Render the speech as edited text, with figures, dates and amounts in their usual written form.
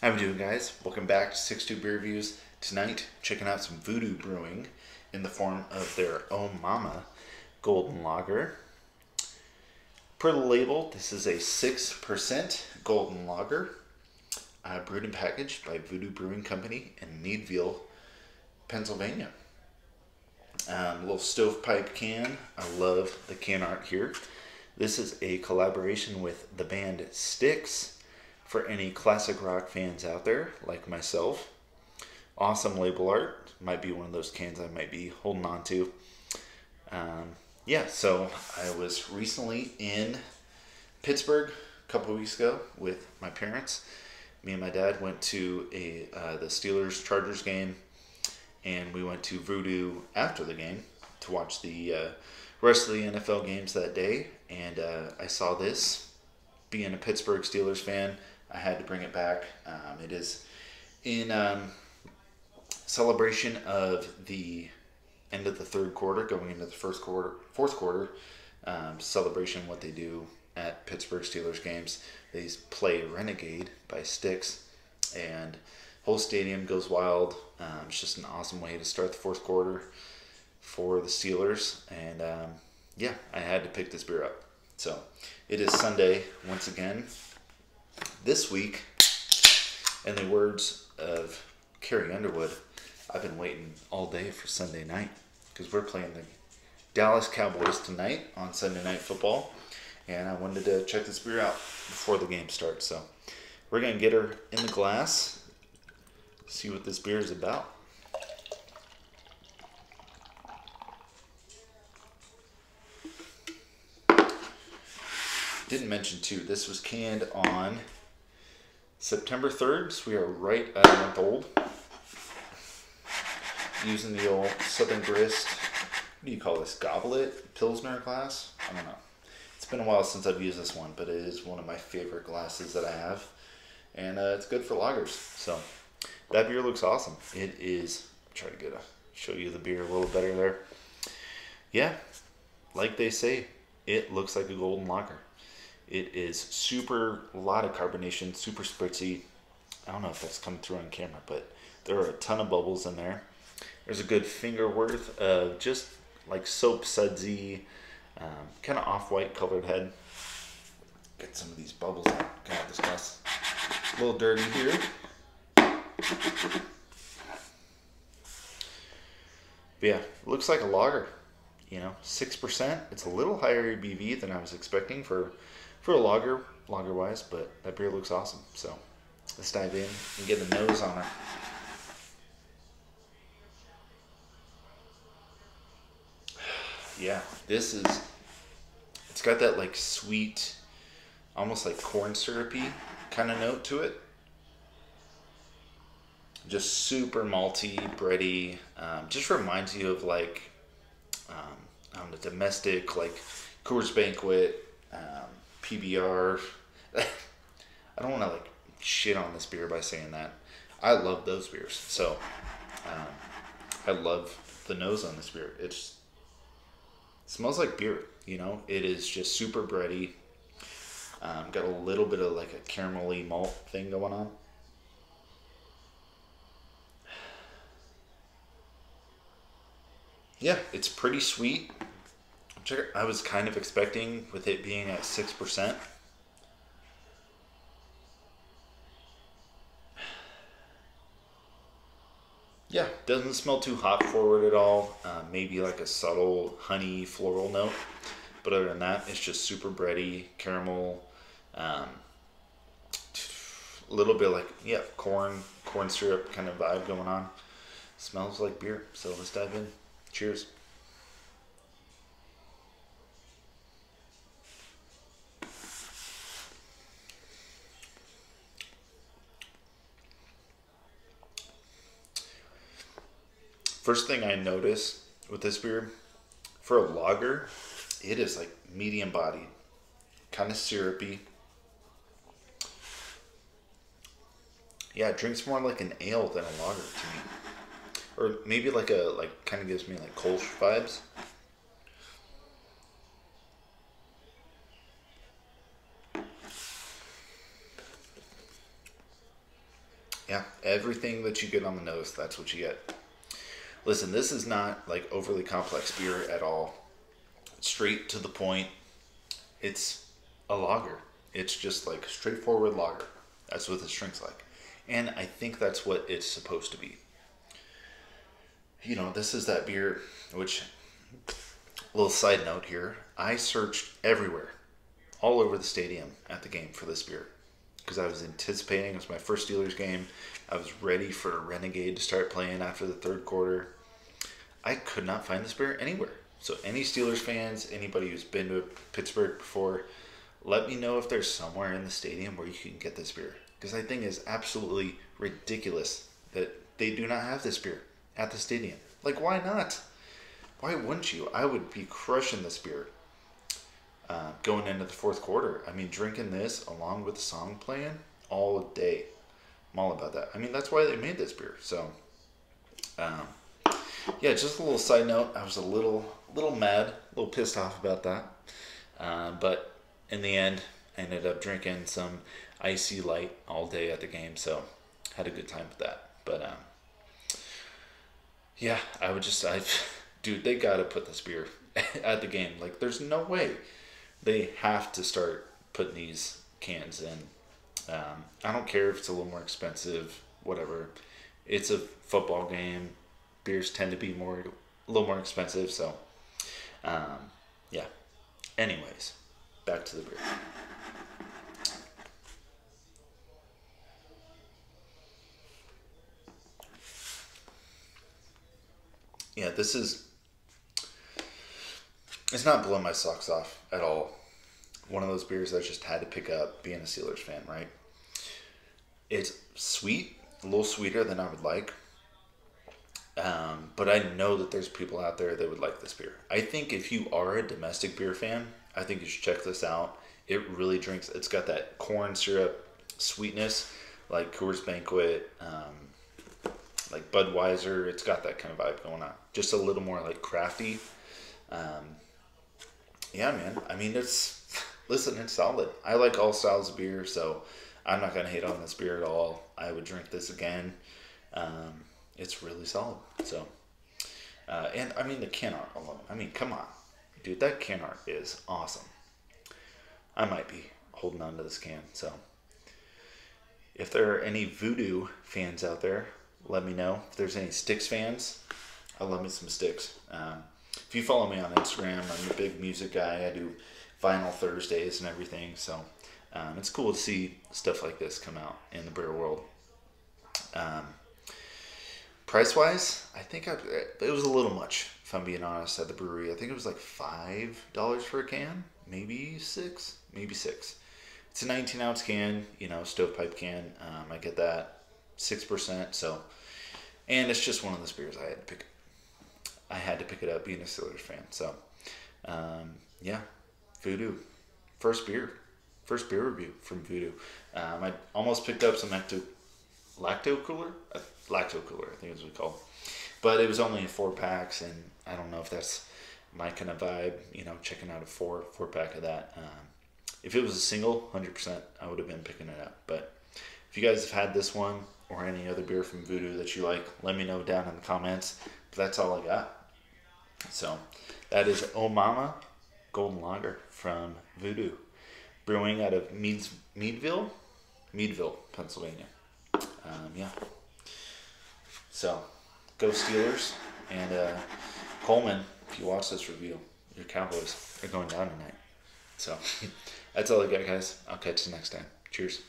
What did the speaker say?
How we doing, guys? Welcome back to 6-2 Beer Reviews. Tonight, checking out some Voodoo Brewing in the form of their own Mama Golden Lager. Per the label, this is a 6% Golden Lager, brewed and packaged by Voodoo Brewing Company in Meadville, Pennsylvania. Little stovepipe can. I love the can art here. This is a collaboration with the band Styx. For any classic rock fans out there, like myself. Awesome label art. Might be one of those cans I might be holding on to. So I was recently in Pittsburgh a couple of weeks ago with my parents. Me and my dad went to the Steelers-Chargers game, and we went to Voodoo after the game to watch the rest of the NFL games that day. And I saw this. Being a Pittsburgh Steelers fan, I had to bring it back. It is in celebration of the end of the third quarter, going into the fourth quarter. Celebration, what they do at Pittsburgh Steelers games. They play Renegade by Styx, and whole stadium goes wild. It's just an awesome way to start the fourth quarter for the Steelers. And I had to pick this beer up. So it is Sunday once again. This week, in the words of Carrie Underwood, I've been waiting all day for Sunday night because we're playing the Dallas Cowboys tonight on Sunday Night Football, and I wanted to check this beer out before the game starts. So we're going to get her in the glass, see what this beer is about. Didn't mention too, this was canned on September 3rd, so we are right at a month old. Using the old Southern Grist, what do you call this, goblet, Pilsner glass? I don't know. It's been a while since I've used this one, but it is one of my favorite glasses that I have. And it's good for lagers. So that beer looks awesome. It is, try to show you the beer a little better there. Yeah, like they say, it looks like a golden lager. It is super, a lot of carbonation, super spritzy. I don't know if that's coming through on camera, but there are a ton of bubbles in there. There's a good finger worth of just like soap sudsy, kind of off-white colored head. Get some of these bubbles out. God, this glass a little dirty here. But yeah, looks like a lager. 6%. It's a little higher ABV than I was expecting for a lager wise, but that beer looks awesome. So let's dive in and get a nose on her. Yeah, it's got that like sweet, almost like corn syrupy kind of note to it. Just super malty, bready. Just reminds you of like, a domestic, like Coors Banquet, PBR. I don't want to like shit on this beer by saying that. I love those beers. So I love the nose on this beer. It smells like beer. It is just super bready. Got a little bit of like a caramelly malt thing going on. Yeah, it's pretty sweet. I was kind of expecting with it being at 6%. Yeah, doesn't smell too hop forward at all. Maybe like a subtle honey floral note. But other than that, it's just super bready, caramel, a little bit like, corn syrup kind of vibe going on. Smells like beer. So let's dive in. Cheers. First thing I noticed with this beer, for a lager, it is like medium bodied, kind of syrupy. Yeah, it drinks more like an ale than a lager to me. Or maybe kind of gives me like Kolsch vibes. Yeah, everything that you get on the nose, that's what you get. Listen, this is not like overly complex beer at all. Straight to the point. It's a lager. It's just like straightforward lager. That's what this drink's like. And I think that's what it's supposed to be. You know, this is that beer, which, little side note here, I searched everywhere, all over the stadium at the game for this beer. Because I was anticipating, it was my first Steelers game. I was ready for Renegade to start playing after the third quarter. I could not find this beer anywhere. So any Steelers fans, anybody who's been to Pittsburgh before, let me know if there's somewhere in the stadium where you can get this beer. Because I think it's absolutely ridiculous that they do not have this beer at the stadium. Like, why not? Why wouldn't you? I would be crushing this beer going into the fourth quarter. I mean, drinking this along with the song playing all day. I'm all about that. I mean, that's why they made this beer. So, yeah, just a little side note. I was a little mad, a little pissed off about that. But in the end, I ended up drinking some icy light all day at the game. So, had a good time with that. But, yeah, dude, they got to put this beer at the game. Like, there's no way. They have to start putting these cans in. I don't care if it's a little more expensive, whatever. It's a football game. Beers tend to be a little more expensive. So, yeah. Anyways, back to the beer. Yeah, it's not blowing my socks off at all. One of those beers I just had to pick up being a Steelers fan, right? It's sweet, a little sweeter than I would like. But I know that there's people out there that would like this beer. I think if you are a domestic beer fan, I think you should check this out. It really drinks, it's got that corn syrup sweetness, like Coors Banquet, like Budweiser. It's got that kind of vibe going on. Just a little more like crafty. Yeah, man. I mean, listen, it's solid. I like all styles of beer, so I'm not going to hate on this beer at all. I would drink this again. It's really solid. So, and I mean, the can art alone. I mean, come on. Dude, that can art is awesome. I might be holding on to this can. So, if there are any Voodoo fans out there, let me know. If there's any Styx fans, I love me some Styx. If you follow me on Instagram, I'm a big music guy. I do vinyl Thursdays and everything. So it's cool to see stuff like this come out in the beer world. Price-wise, I think it was a little much, if I'm being honest, at the brewery. I think it was like $5 for a can. Maybe $6. Maybe $6. It's a 19-ounce can, stovepipe can. I get that. 6%. So, and it's just one of those beers I had to pick it up being a Steelers fan. So, yeah, Voodoo. First beer review from Voodoo. I almost picked up some lacto cooler, I think is what it's called. But it was only in 4-packs, and I don't know if that's my kind of vibe, checking out a 4-pack of that. If it was a single, 100%, I would have been picking it up. But if you guys have had this one or any other beer from Voodoo that you like, let me know down in the comments. But that's all I got. So that is Oh Mama Golden Lager from Voodoo. Brewing out of Meadville, Pennsylvania. Yeah. So, go Steelers. And Coleman, if you watch this review, your Cowboys are going down tonight. So, that's all I got, guys. I'll catch you next time. Cheers.